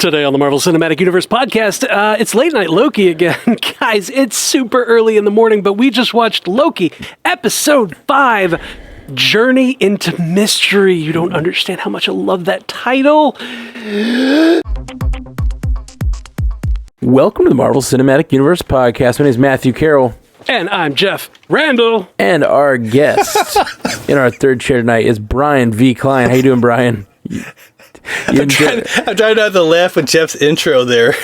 Today on the Marvel Cinematic Universe podcast, it's Late Night Loki again. Guys, it's super early in the morning, but we just watched Loki, episode 5, Journey into Mystery. You don't understand how much I love that title. Welcome to the Marvel Cinematic Universe podcast. My name is Matthew Carroll. And I'm Jeff Randall. And our guest in our third chair tonight is Brian V. Klein. How you doing, Brian? I'm trying not to laugh with Jeff's intro there.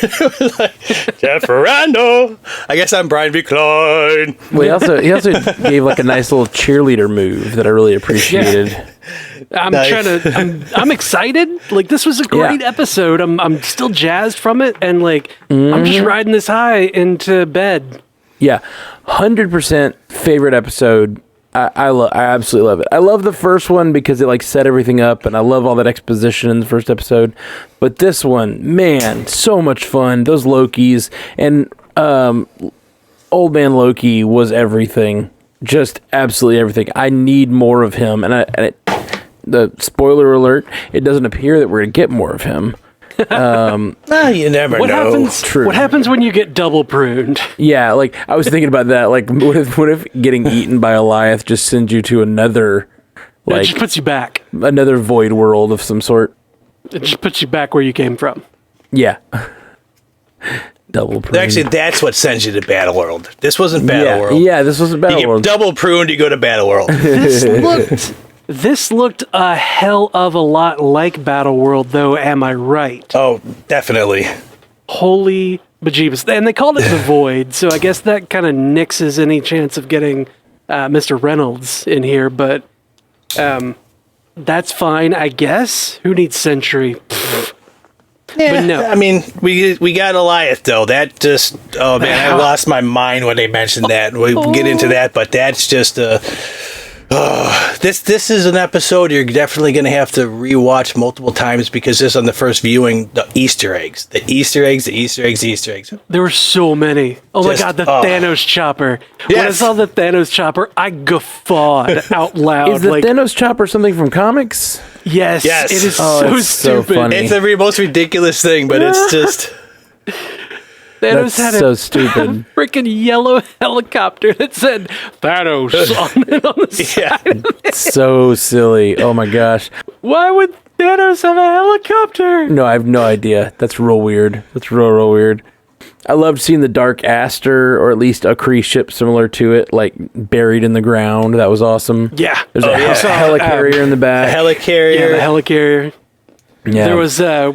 Like, Jeff Randall. I guess I'm Brian V. Klein. Well, he also gave like a nice little cheerleader move that I really appreciated. Yeah. I'm excited. Like, this was a great episode. I'm still jazzed from it, and like I'm just riding this high into bed. Yeah, 100% favorite episode. I absolutely love it. I love the first one because it like set everything up, and I love all that exposition in the first episode. But this one, man, so much fun. Those Lokis and Old Man Loki was everything, just absolutely everything. I need more of him, and the spoiler alert: it doesn't appear that we're gonna get more of him. You never know. What happens when you get double pruned? Yeah, like I was thinking about that. Like, what if getting eaten by Goliath just sends you to another, like, it just puts you back, another void world of some sort? It just puts you back where you came from. Yeah. Double pruned. Actually, that's what sends you to Battle World. This wasn't Battle World. Yeah, this wasn't Battle World. You get double pruned, you go to Battle World. This looked a hell of a lot like Battle World, though, am I right? Oh, definitely. Holy bejeebus. And they called it the Void, so I guess that kind of nixes any chance of getting Mr. Reynolds in here, but that's fine, I guess. Who needs Sentry? Yeah, but no. I mean, we got Goliath, though. That just, oh man, I lost my mind when they mentioned that. We'll get into that, but that's just this is an episode you're definitely going to have to rewatch multiple times because this on the first viewing, the Easter eggs. There were so many. Oh my God, the Thanos chopper. Yes. When I saw the Thanos chopper, I guffawed out loud. Is the Thanos chopper something from comics? Yes. Yes. It is so stupid. funny. It's the most ridiculous thing, but it's just... Thanos That's had so stupid. Freaking yellow helicopter that said Thanos on the side. It's so silly. Oh my gosh. Why would Thanos have a helicopter? No, I have no idea. That's real weird. That's real weird. I loved seeing the Dark Aster, or at least a Kree ship similar to it, like buried in the ground. That was awesome. Yeah. There's a helicarrier in the back. Helicarrier. Yeah, the helicarrier. Yeah. There was, there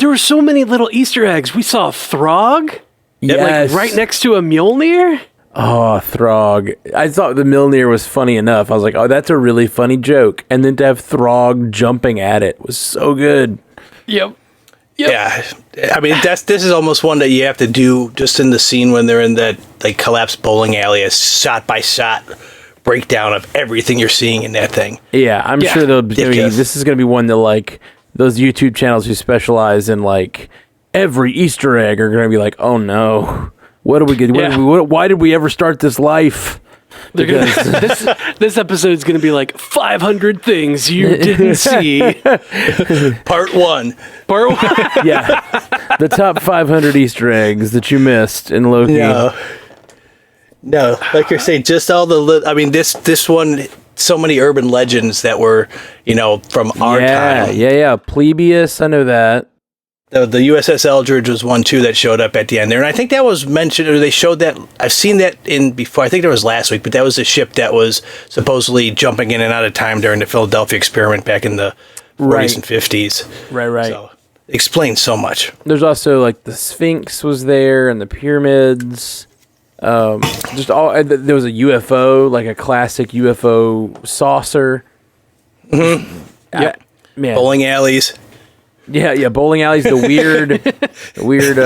were so many little Easter eggs. We saw Throg, yes. like right next to a Mjolnir. Oh, Throg. I thought the Mjolnir was funny enough. I was like, oh, that's a really funny joke. And then to have Throg jumping at it was so good. Yep. Yeah. I mean, this is almost one that you have to do just in the scene when they're in that like collapsed bowling alley, a shot by shot breakdown of everything you're seeing in that thing. Yeah, I'm sure this is going to be one that like those YouTube channels who specialize in like every Easter egg are going to be like, oh no, what are we going to do? Why did we ever start this life? This episode's going to be like 500 things you didn't see. Part one. Yeah. The top 500 Easter eggs that you missed in Loki. No, like you're saying, just all the... I mean, this one... So many urban legends that were, from our time. Yeah. Plebius, I know that. The USS Eldridge was one, too, that showed up at the end there. And I think that was mentioned, or they showed that. I've seen that in before. I think that was last week, but that was a ship that was supposedly jumping in and out of time during the Philadelphia experiment back in the 40s and 50s. Right. So, explains so much. There's also, like, the Sphinx was there, and the pyramids. There was a UFO, like a classic UFO saucer. Mm-hmm. Yeah, man. Bowling alleys. Yeah, bowling alleys. The weird.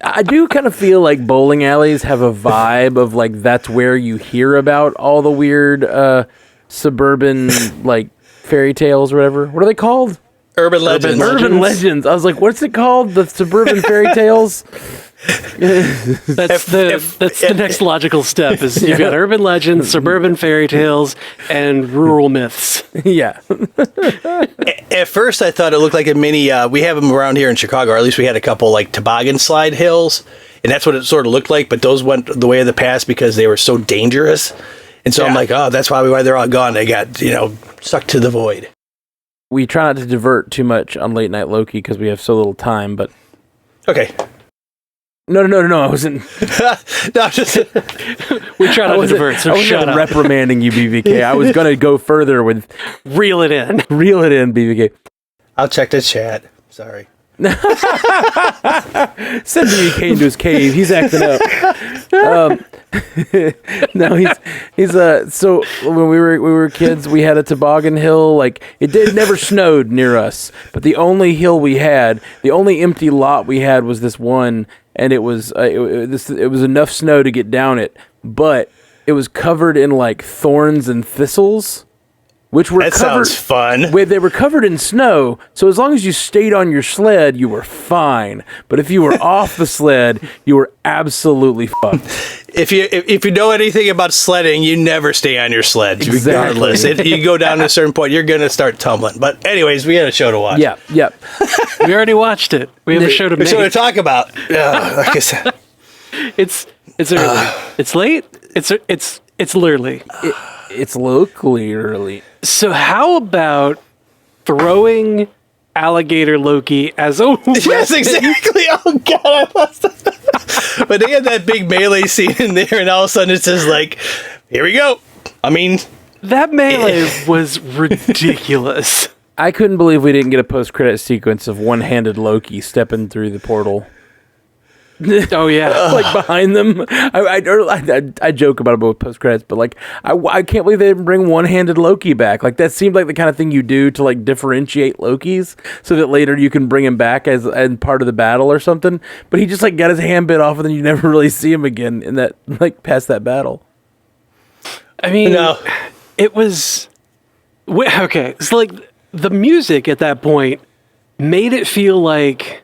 I do kind of feel like bowling alleys have a vibe of like that's where you hear about all the weird suburban like fairy tales or whatever. What are they called? Urban Legends. Urban Legends. I was like, what's it called? The Suburban Fairy Tales? That's the next logical step. Is you've got urban legends, suburban fairy tales, and rural myths. Yeah. At first, I thought it looked like a mini. We have them around here in Chicago, or at least we had a couple like toboggan slide hills, and that's what it sort of looked like. But those went the way of the past because they were so dangerous. And so I'm like, oh, that's probably why they're all gone. They got sucked to the void. We try not to divert too much on Late Night Loki because we have so little time. But okay. No. I wasn't. No, just we try not to divert. So I wasn't shut up. reprimanding you, BVK. I was gonna go further with Reel it in, BVK. I'll check the chat. Sorry. Send BVK into his cave. He's acting up. No, he's so when we were kids, we had a toboggan hill. Like it never snowed near us, but the only hill we had, the only empty lot we had was this one, and it was enough snow to get down it, but it was covered in like thorns and thistles, which were sounds fun. They were covered in snow, so as long as you stayed on your sled, you were fine. But if you were off the sled, you were absolutely fucked. If you know anything about sledding, you never stay on your sled, Exactly. regardless. You go down to a certain point, you're going to start tumbling. But anyways, we had a show to watch. Yeah. We already watched it. We have a show to We make. show to talk about. Like I said, It's early. It's late. It's literally. It's locally early. So how about throwing alligator Loki as a yes, exactly. Oh God, I lost it. But they had that big melee scene in there, and all of a sudden it's just like, here we go. I mean, that melee was ridiculous. I couldn't believe we didn't get a post-credit sequence of one-handed Loki stepping through the portal. Oh yeah, Like behind them. I joke about it with post-credits, but like I can't believe they didn't bring one-handed Loki back. Like that seemed like the kind of thing you do to like differentiate Lokis, so that later you can bring him back as part of the battle or something. But he just like got his hand bit off, and then you never really see him again in that like past that battle. I mean, No. it was okay. It's like the music at that point made it feel like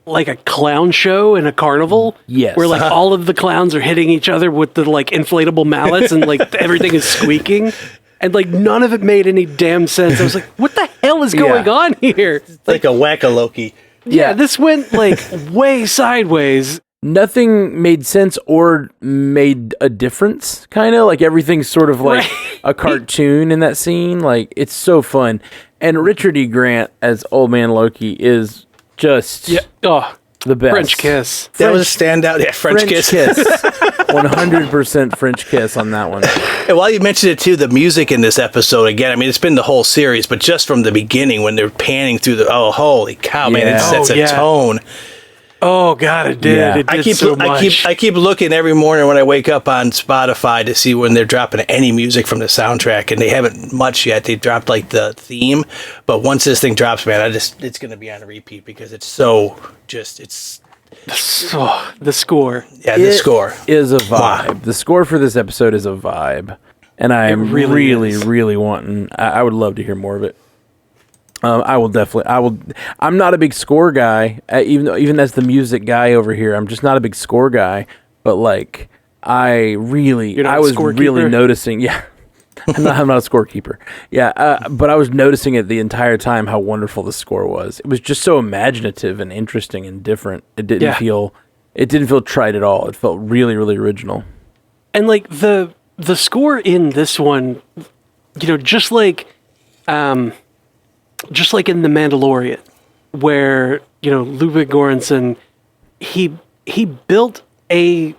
a clown show in a carnival. Yes. Where like all of the clowns are hitting each other with the like inflatable mallets and like everything is squeaking. And like none of it made any damn sense. I was like, what the hell is going on here? like a whack-a-Loki. Yeah, this went like way sideways. Nothing made sense or made a difference, kind of. Like, everything's sort of like a cartoon in that scene. Like, it's so fun. And Richard E. Grant as Old Man Loki is just the best. French kiss. That was a standout. Yeah, French kiss. 100% French kiss on that one. And while you mentioned it, too, the music in this episode, again, I mean, it's been the whole series, but just from the beginning when they're panning through holy cow, man, it sets a tone. Oh God, it did. Yeah. It did so much. I keep looking every morning when I wake up on Spotify to see when they're dropping any music from the soundtrack, and they haven't much yet. They dropped like the theme, but once this thing drops, man, it's going to be on a repeat because it's so it's the score. Yeah, the score is a vibe. Wow. The score for this episode is a vibe, and I'm really wanting. I would love to hear more of it. I will. I'm not a big score guy, even as the music guy over here. I'm just not a big score guy. But like, I was really noticing. Yeah, I'm not a scorekeeper. Yeah, but I was noticing it the entire time how wonderful the score was. It was just so imaginative and interesting and different. It didn't feel trite at all. It felt really, really original. And like the score in this one, just like in The Mandalorian, where Ludwig Göransson, he built a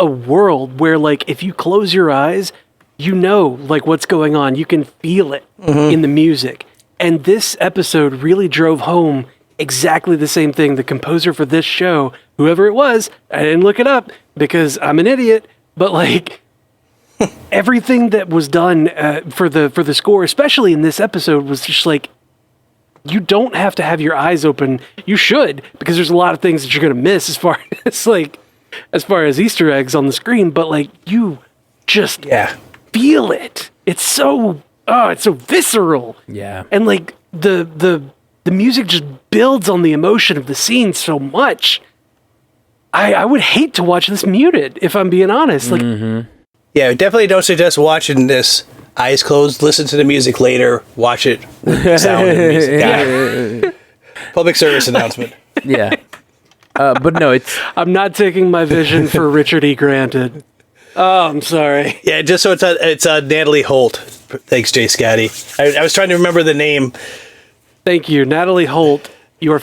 world where like if you close your eyes, like what's going on. You can feel it in the music. And this episode really drove home exactly the same thing. The composer for this show, whoever it was, I didn't look it up because I'm an idiot, but like everything that was done for the score, especially in this episode, was just like, you don't have to have your eyes open. You should, because there's a lot of things that you're gonna miss as far as Easter eggs on the screen. But like, you just feel it. It's so visceral. Yeah. And like the music just builds on the emotion of the scene so much. I would hate to watch this muted, if I'm being honest. Like, Yeah, definitely don't suggest watching this eyes closed. Listen to the music later. Watch it with sound and music. Yeah. Public service announcement. Yeah. But no, I'm not taking my vision for Richard E. granted. Oh, I'm sorry. Yeah, just so it's Natalie Holt. Thanks, Jay Scotty. I was trying to remember the name. Thank you, Natalie Holt. You're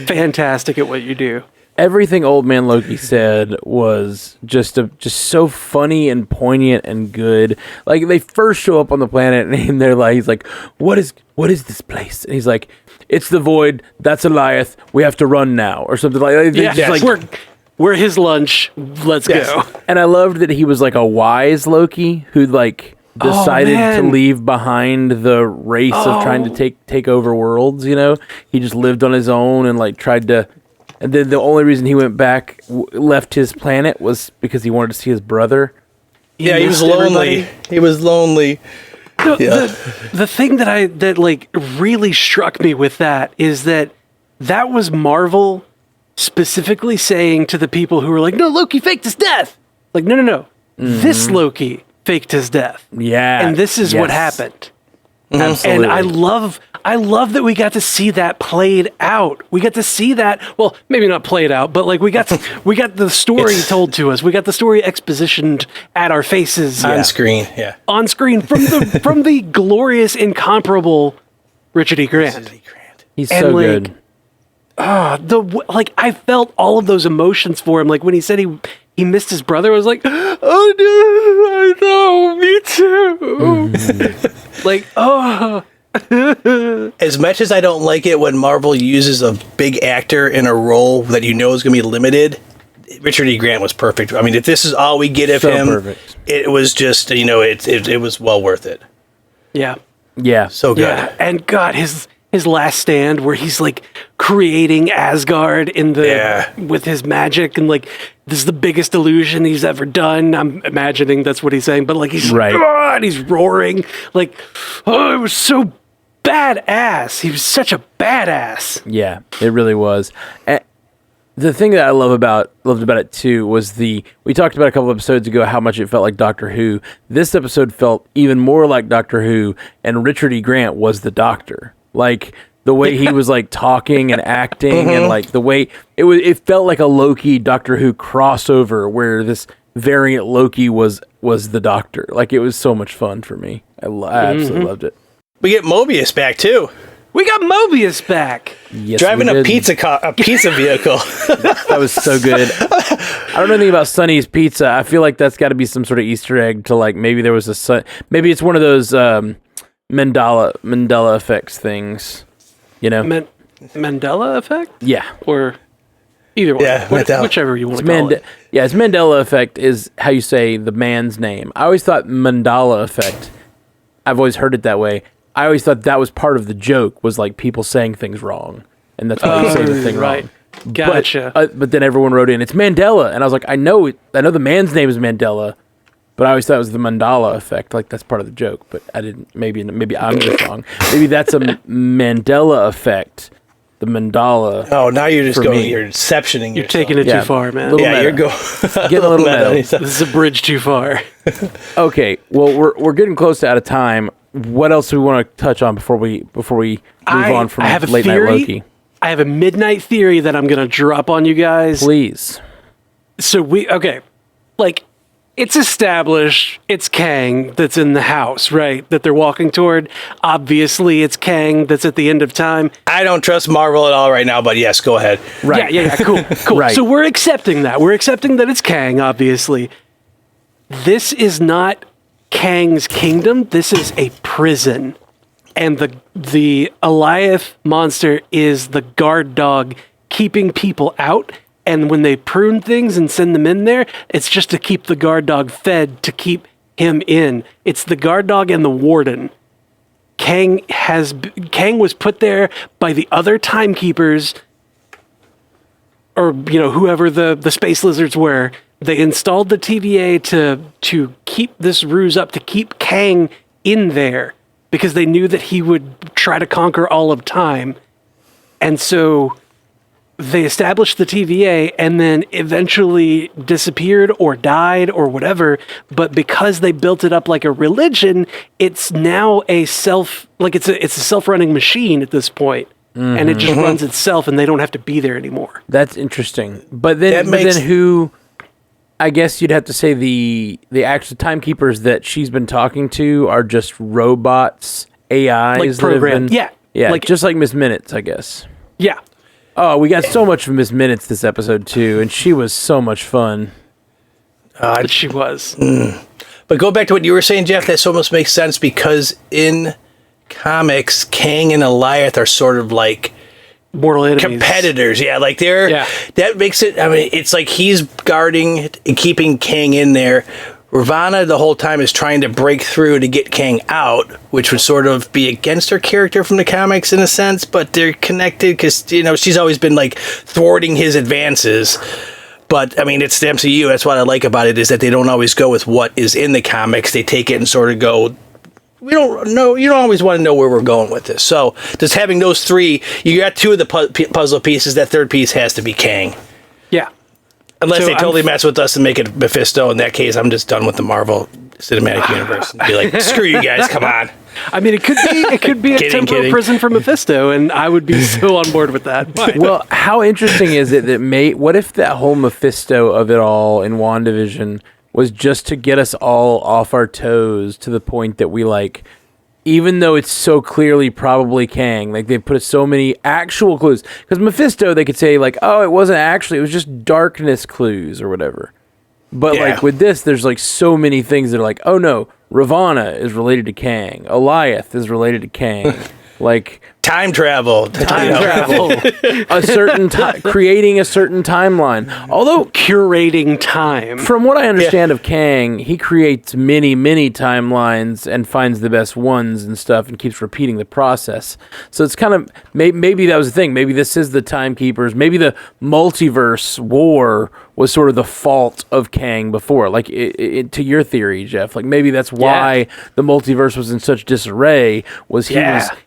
fantastic at what you do. everything Old Man Loki said was just so funny and poignant and good. Like, they first show up on the planet and they're like, he's like, what is this place? And he's like, it's the void. That's Eliath. We have to run now, or something like that. Yeah, Just like, we're his lunch. Let's go. And I loved that he was like a wise Loki who like decided to leave behind the race of trying to take over worlds. You know, he just lived on his own and like tried to. And then the only reason he went back, left his planet, was because he wanted to see his brother. He was lonely. Everybody. He was lonely. No, the thing that like really struck me with that is that was Marvel specifically saying to the people who were like, no, Loki faked his death. Like, no. Mm-hmm. This Loki faked his death. Yeah. And this is what happened. Absolutely. And I love that we got to see that played out. We got to see that, well, maybe not played out, but like we got the story told to us. We got the story expositioned at our faces On screen, yeah. On screen from the glorious, incomparable Richard E. Grant. He's so good. I felt all of those emotions for him. Like when he said he missed his brother, I was like, oh no, I know, me too. Like, oh. As much as I don't like it when Marvel uses a big actor in a role that you know is going to be limited, Richard E. Grant was perfect. I mean, if this is all we get of him, perfect. It was just, it was well worth it. Yeah. Yeah. So good. Yeah. And God, his last stand where he's like creating Asgard with his magic, and like this is the biggest illusion he's ever done. I'm imagining that's what he's saying, but like he's and he's roaring like, oh, it was so badass. He was such a badass. Yeah, it really was. And the thing that I loved about it too was we talked about a couple episodes ago how much it felt like Doctor Who. This episode felt even more like Doctor Who, and Richard E. Grant was the Doctor. Like the way he was like talking and acting, and like the way it felt like a Loki Doctor Who crossover where this variant Loki was the Doctor. Like, it was so much fun for me. I absolutely loved it. We get Mobius back too. We got Mobius back. Yes, driving a pizza vehicle. That was so good. I don't know anything about Sonny's Pizza. I feel like that's got to be some sort of Easter egg to like maybe there was maybe it's one of those Mandela effects things. You know, Mandela effect? Yeah, or either one. Yeah, whichever you want to call it. Yeah, it's Mandela effect is how you say the man's name. I always thought Mandela effect. I've always heard it that way. I always thought that was part of the joke, was like people saying things wrong, and that's why they say the thing wrong. Gotcha. But then everyone wrote in, it's Mandela, and I was like, I know the man's name is Mandela, but I always thought it was the Mandela effect. Like, that's part of the joke, but I didn't. Maybe I'm just wrong. Maybe that's a Mandela effect. The mandala. Oh, now you're just going. You're inceptioning. You're taking it too far, man. You're going. Getting a little meta. This is a bridge too far. Okay, well, we're getting close to out of time. What else do we want to touch on before we move on from Late Night Loki? I have a midnight theory that I'm going to drop on you guys. Please. So it's established it's Kang that's in the house, right? That they're walking toward. Obviously, it's Kang that's at the end of time. I don't trust Marvel at all right now, but yes, go ahead. Right. Yeah, cool. Right. So we're accepting that. We're accepting that it's Kang, obviously. This is not Kang's kingdom. This is a prison. And the Eliath monster is the guard dog keeping people out. And when they prune things and send them in there, it's just to keep the guard dog fed, to keep him in. It's the guard dog and the warden. Kang was put there by the other timekeepers, or whoever the space lizards were. They installed the TVA to keep this ruse up, to keep Kang in there, because they knew that he would try to conquer all of time. And so they established the TVA and then eventually disappeared or died or whatever. But because they built it up like a religion, it's now it's a self-running machine at this point. And it just runs itself, and they don't have to be there anymore. That's interesting. But then who? I guess you'd have to say the actual timekeepers that she's been talking to are just robots, AIs, like programmed. Yeah, just like Miss Minutes, I guess. Yeah. Oh, we got so much from Miss Minutes this episode too, and she was so much fun. She was. But go back to what you were saying, Jeff. That almost makes sense because in comics, Kang and Alioth are sort of like mortal enemies. Competitors. Yeah, like they're... Yeah. That makes it... I mean, it's like he's guarding and keeping Kang in there. Ravonna the whole time is trying to break through to get Kang out, which would sort of be against her character from the comics in a sense, but they're connected because, you know, she's always been like thwarting his advances. But I mean, it's the MCU. That's what I like about it, is that they don't always go with what is in the comics. They take it and sort of go, we don't know. You don't always want to know where we're going with this. So just having those three, you got two of the puzzle pieces. That third piece has to be Kang. Yeah. Unless they totally mess with us and make it Mephisto. In that case, I'm just done with the Marvel Cinematic Universe and be like, screw you guys, come on. I mean, it could be a temporal prison for Mephisto, and I would be so on board with that. But. Well, how interesting is it that what if that whole Mephisto of it all in WandaVision was just to get us all off our toes to the point that we like, even though it's so clearly probably Kang, like they put so many actual clues. Because Mephisto, they could say like, oh, it wasn't actually, it was just darkness clues or whatever. But like with this, there's like so many things that are like, oh no, Ravonna is related to Kang. Alioth is related to Kang. Like time travel, a certain creating a certain timeline. Although curating time, from what I understand of Kang, he creates many timelines and finds the best ones and stuff, and keeps repeating the process. So it's kind of maybe that was the thing. Maybe this is the timekeepers. Maybe the multiverse war was sort of the fault of Kang before. Like to your theory, Jeff. Like maybe that's why the multiverse was in such disarray.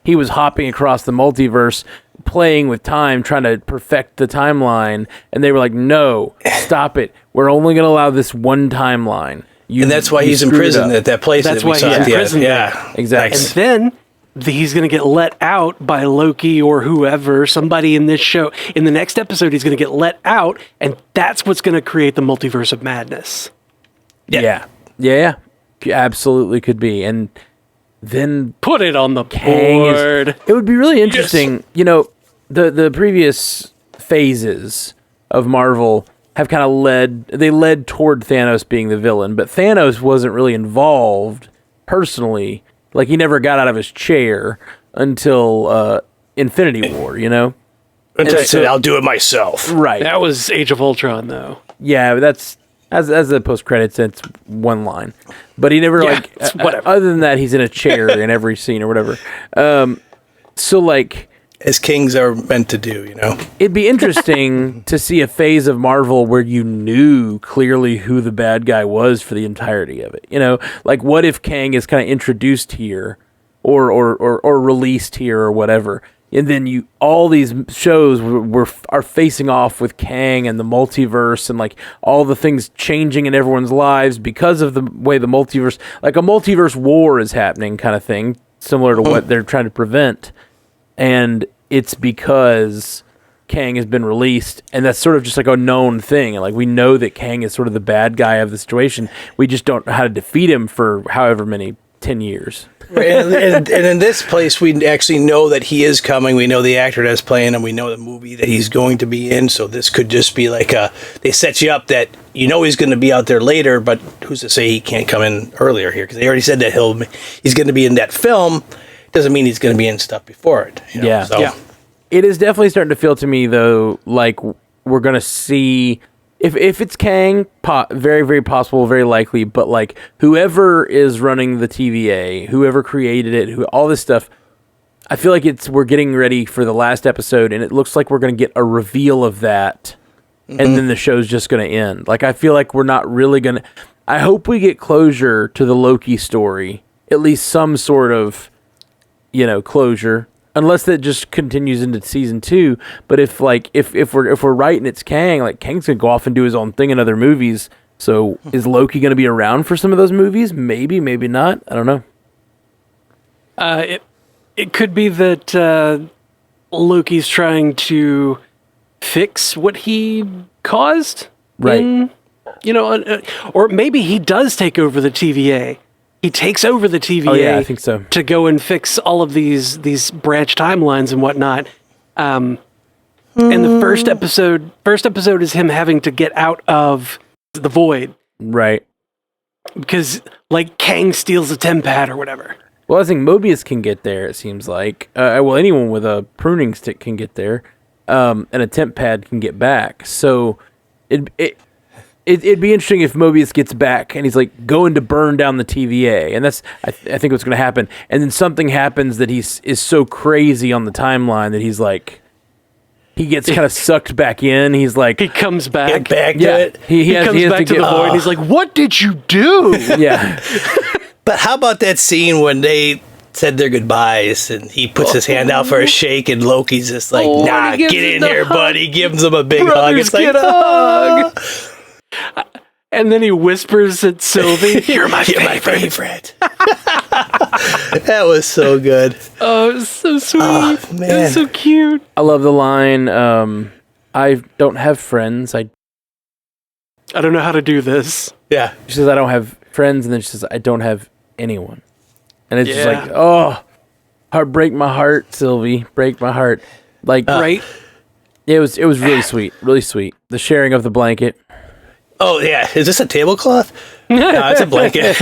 He was hopping across the multiverse, playing with time, trying to perfect the timeline, and they were like, no, stop it. We're only going to allow this one timeline. And that's why he's in prison at that place. That's why he's in prison. Yeah, exactly. And then he's going to get let out by Loki or whoever, somebody in this show. In the next episode, he's going to get let out, and that's what's going to create the multiverse of madness. Yeah. Absolutely could be. And then put it on the board. It would be really interesting. Yes. You know, the previous phases of Marvel have kind of led toward Thanos being the villain, but Thanos wasn't really involved personally. Like he never got out of his chair until Infinity War, you know? Until I said, I'll do it myself. Right. That was Age of Ultron, though. Yeah, but that's... As the post-credits, it's one line. But he never, other than that, he's in a chair in every scene or whatever. So, like... As kings are meant to do, you know? It'd be interesting to see a phase of Marvel where you knew clearly who the bad guy was for the entirety of it. You know? Like, what if Kang is kind of introduced here or released here or whatever? And then all these shows are facing off with Kang and the multiverse and like all the things changing in everyone's lives because of the way the multiverse, like a multiverse war is happening kind of thing, similar to what they're trying to prevent. And it's because Kang has been released, and that's sort of just like a known thing. And like we know that Kang is sort of the bad guy of the situation. We just don't know how to defeat him for however many 10 years. and in this place, we actually know that he is coming. We know the actor that's playing him. We know the movie that he's going to be in. So this could just be like they set you up that you know he's going to be out there later, but who's to say he can't come in earlier here? Because they already said that he's going to be in that film. Doesn't mean he's going to be in stuff before it. You know? Yeah. It is definitely starting to feel to me, though, like we're going to see... If it's Kang, very, very possible, very likely, but like whoever is running the TVA, whoever created it, all this stuff, I feel like we're getting ready for the last episode, and it looks like we're going to get a reveal of that, and then the show's just going to end. Like, I feel like we're not really going to... I hope we get closure to the Loki story, at least some sort of closure. Unless that just continues into season 2, but if we're right and it's Kang, like Kang's gonna go off and do his own thing in other movies. So is Loki gonna be around for some of those movies? Maybe, maybe not. I don't know. It could be that Loki's trying to fix what he caused, Right? Or maybe he does take over the TVA. He takes over the TVA. Oh yeah, I think so. To go and fix all of these branch timelines and whatnot. And the first episode is him having to get out of the void. Right. Because, like, Kang steals a TemPad or whatever. Well, I think Mobius can get there, it seems like. Anyone with a pruning stick can get there. And a TemPad can get back. So it'd be interesting if Mobius gets back and he's like going to burn down the TVA, and that's I think what's going to happen. And then something happens that is so crazy on the timeline that he's like he gets kind of sucked back in. He's like he comes back, Get back to yeah, it. he comes back to the void. And he's like, "What did you do?" Yeah, But how about that scene when they said their goodbyes and he puts his hand out for a shake and Loki's just like, "Nah, he gives get him in the here, hug. buddy." Gives him a big hug. Brothers It's like, get a hug. And then he whispers at Sylvie, "You're my favorite." That was so good. Oh, it was so sweet. Oh, It man. was so cute. I love the line. I don't have friends. I don't know how to do this. Yeah. She says I don't have friends, and then she says I don't have anyone. And it's just Yeah. like, oh, break my heart, Sylvie, break my heart. Like, Right? it was really sweet, really sweet. The sharing of the blanket. Oh, yeah. Is this a tablecloth? No, it's a blanket.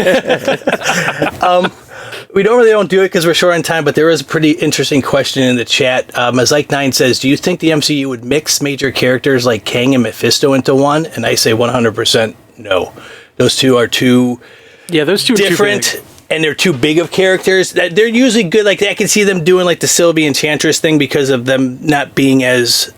We normally don't do it because we're short on time, but there is a pretty interesting question in the chat. As Like 9 says, do you think the MCU would mix major characters like Kang and Mephisto into one? And I say 100% no. Those two are too Yeah, those two are too different. big. And they're too big of characters. They're usually good. Like I can see them doing like the Sylvie Enchantress thing because of them not being as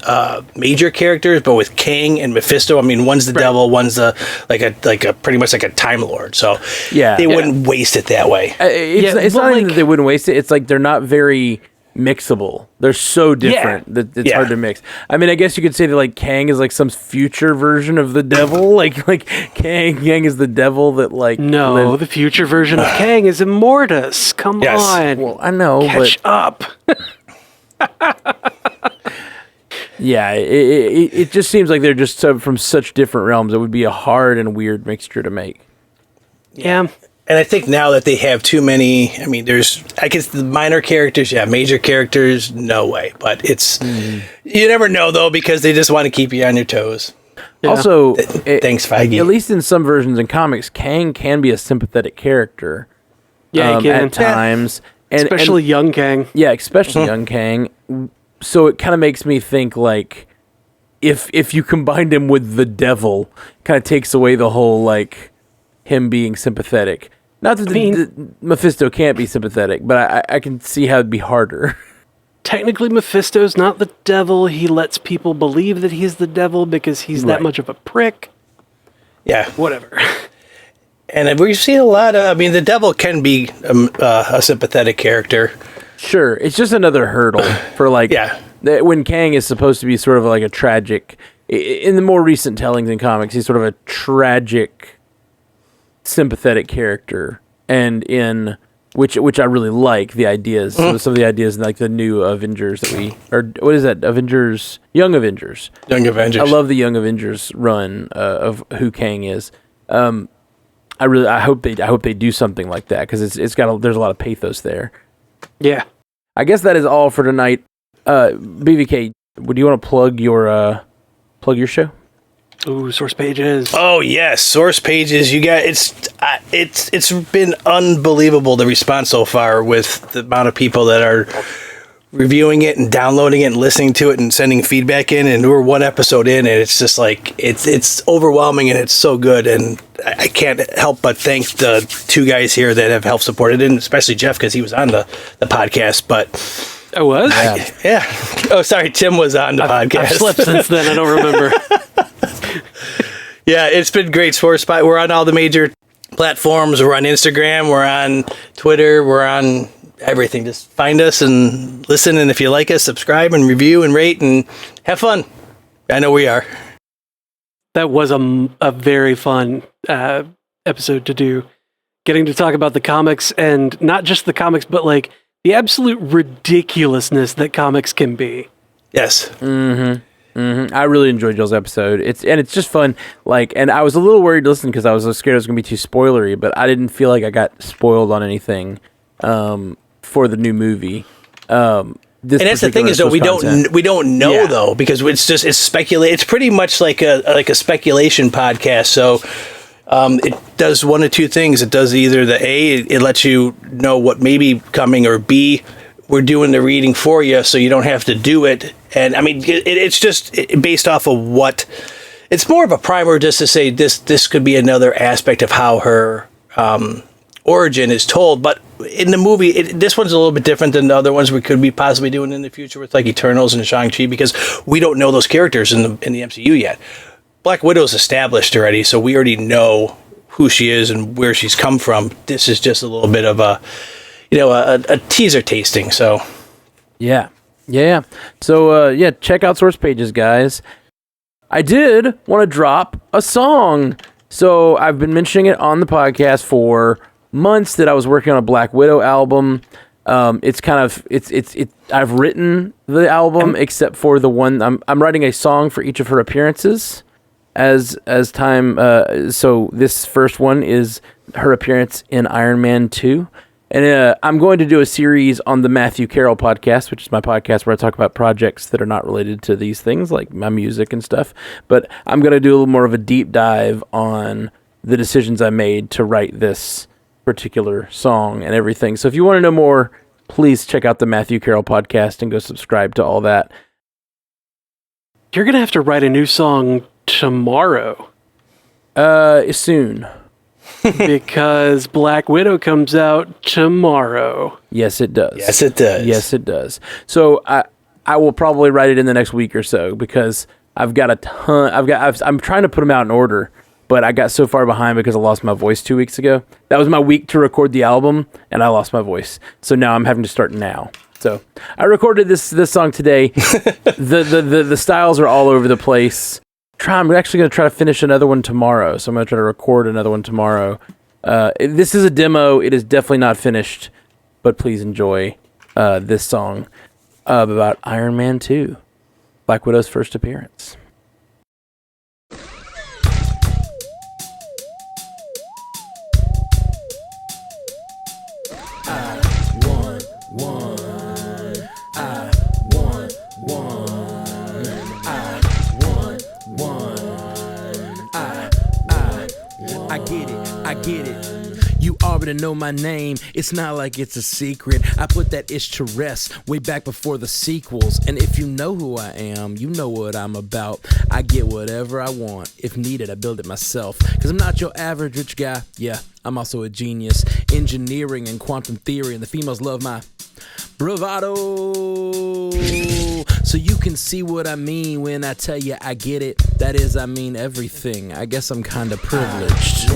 major characters. But with Kang and Mephisto, I mean, one's the devil, one's like a pretty much like a Time Lord. So Yeah. they wouldn't waste it that way. It's but not even like- that they wouldn't waste it. It's like they're not very mixable. They're so different that it's hard to mix. I mean, I guess you could say that like Kang is like some future version of the devil. like Kang is the devil that like No, lived- the future version of Kang is Immortus. Come Yes. on. Well, I know, Catch but up. yeah, it just seems like they're just from such different realms. It would be a hard and weird mixture to make. Yeah. And I think now that they have too many, I mean, I guess the minor characters, major characters, no way. But it's, you never know though, because they just want to keep you on your toes. Yeah. Also, Thanks, Feige. at least in some versions in comics, Kang can be a sympathetic character. Yeah, you can. At times. And, Especially young Kang. yeah, especially young Kang. So it kind of makes me think like if you combined him with the devil, kind of takes away the whole like him being sympathetic. Not that the Mephisto can't be sympathetic, but I can see how it'd be harder. Technically, Mephisto's not the devil. He lets people believe that he's the devil because he's that Right. much of a prick. Yeah. Whatever. And we've seen a lot of, I mean, the devil can be a sympathetic character. Sure, it's just another hurdle for like when Kang is supposed to be sort of like a tragic. In the more recent tellings in comics, he's sort of a tragic, sympathetic character, and in which I really like the ideas. Some of the ideas in like the new Avengers what is that? Young Avengers. Young Avengers. I love the Young Avengers run of who Kang is. I hope they do something like that because there's a lot of pathos there. Yeah. I guess that is all for tonight. BVK, would you want to plug your show? Ooh, source pages. Oh yes, source pages. You got it's been unbelievable the response so far with the amount of people that are reviewing it and downloading it and listening to it and sending feedback in. And we're one episode in, and it's just like it's overwhelming and it's so good. And I can't help but thank the two guys here that have helped support it, and especially Jeff because he was on the podcast. But I was? yeah. Oh, sorry, Tim was on the podcast. I've slept since then. I don't remember. Yeah, it's been great. Source Spot. We're on all the major platforms. We're on Instagram. We're on Twitter. We're on everything. Just find us and listen. And if you like us, subscribe and review and rate and have fun. I know we are. That was a very fun episode to do. Getting to talk about the comics, and not just the comics, but like the absolute ridiculousness that comics can be. Yes. I really enjoyed Joel's episode. It's just fun. Like, and I was a little worried to listen because I was scared it was going to be too spoilery, but I didn't feel like I got spoiled on anything for the new movie. And that's the thing is though, we don't know though, because it's speculate. It's pretty much like a speculation podcast. So it does one of two things. It does either it lets you know what may be coming, or B, we're doing the reading for you so you don't have to do it. And I mean, it's just based off of what, it's more of a primer just to say this could be another aspect of how her origin is told. But in the movie, this one's a little bit different than the other ones we could be possibly doing in the future with like Eternals and Shang-Chi, because we don't know those characters in the MCU yet. Black Widow's established already, so we already know who she is and where she's come from. This is just a little bit of a teaser tasting. So yeah. So check out source pages, guys. I did want to drop a song. So I've been mentioning it on the podcast for months that I was working on a Black Widow album. I've written the album except for the one I'm writing a song for each of her appearances as time. So this first one is her appearance in Iron Man 2. And I'm going to do a series on the Matthew Carroll podcast, which is my podcast where I talk about projects that are not related to these things, like my music and stuff. But I'm going to do a little more of a deep dive on the decisions I made to write this particular song and everything. So if you want to know more, please check out the Matthew Carroll podcast and go subscribe to all that. You're going to have to write a new song tomorrow. Soon. Because Black Widow comes out tomorrow. Yes, it does. Yes, it does. Yes, it does. So I will probably write it in the next week or so, because I've got a ton. I'm trying to put them out in order, but I got so far behind because I lost my voice 2 weeks ago. That was my week to record the album, and I lost my voice. So now I'm having to start now. So I recorded this song today. The styles are all over the place. I'm actually going to try to finish another one tomorrow. So I'm going to try to record another one tomorrow. This is a demo. It is definitely not finished, but please enjoy this song about Iron Man 2, Black Widow's first appearance. I get it. You already know my name. It's not like it's a secret. I put that ish to rest way back before the sequels. And if you know who I am, you know what I'm about. I get whatever I want. If needed, I build it myself. Cause I'm not your average rich guy. Yeah, I'm also a genius. Engineering and quantum theory, and the females love my bravado. So you can see what I mean when I tell you I get it. That is, I mean everything. I guess I'm kinda privileged.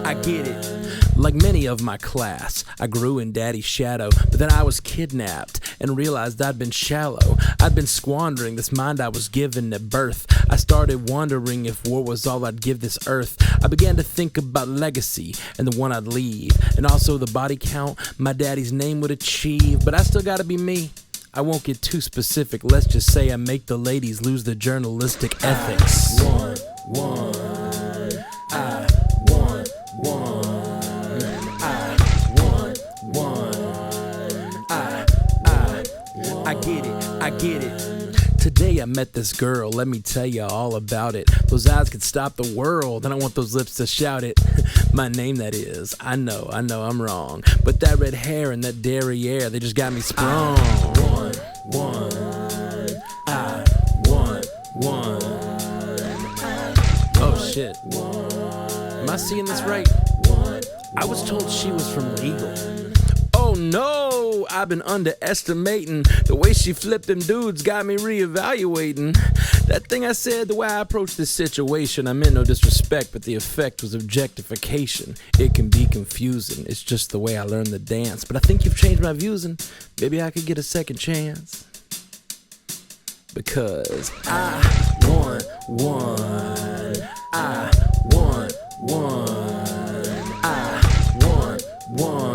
I get it. Like many of my class, I grew in daddy's shadow, but then I was kidnapped and realized I'd been shallow. I'd been squandering this mind I was given at birth. I started wondering if war was all I'd give this earth. I began to think about legacy and the one I'd leave, and also the body count my daddy's name would achieve. But I still gotta be me. I won't get too specific. Let's just say I make the ladies lose their journalistic ethics. I get it. Today I met this girl, let me tell you all about it. Those eyes could stop the world, and I want those lips to shout it. My name, that is. I know I'm wrong. But that red hair and that derriere, they just got me sprung. Oh shit. Am I seeing this right? I was told she was from Legal. Oh no, I've been underestimating. The way she flipped them dudes got me reevaluating. That thing I said, the way I approached this situation, I meant no disrespect, but the effect was objectification. It can be confusing, it's just the way I learned the dance. But I think you've changed my views and maybe I could get a second chance. Because I want one. I want one. I want one.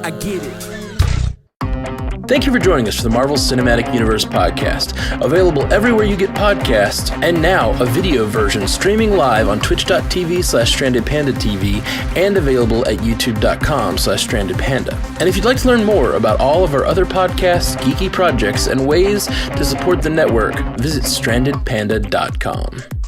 I get it. Thank you for joining us for the Marvel Cinematic Universe podcast. Available everywhere you get podcasts, and now a video version streaming live on twitch.tv/strandedpandatv and available at youtube.com/strandedpanda. And if you'd like to learn more about all of our other podcasts, geeky projects, and ways to support the network, visit strandedpanda.com.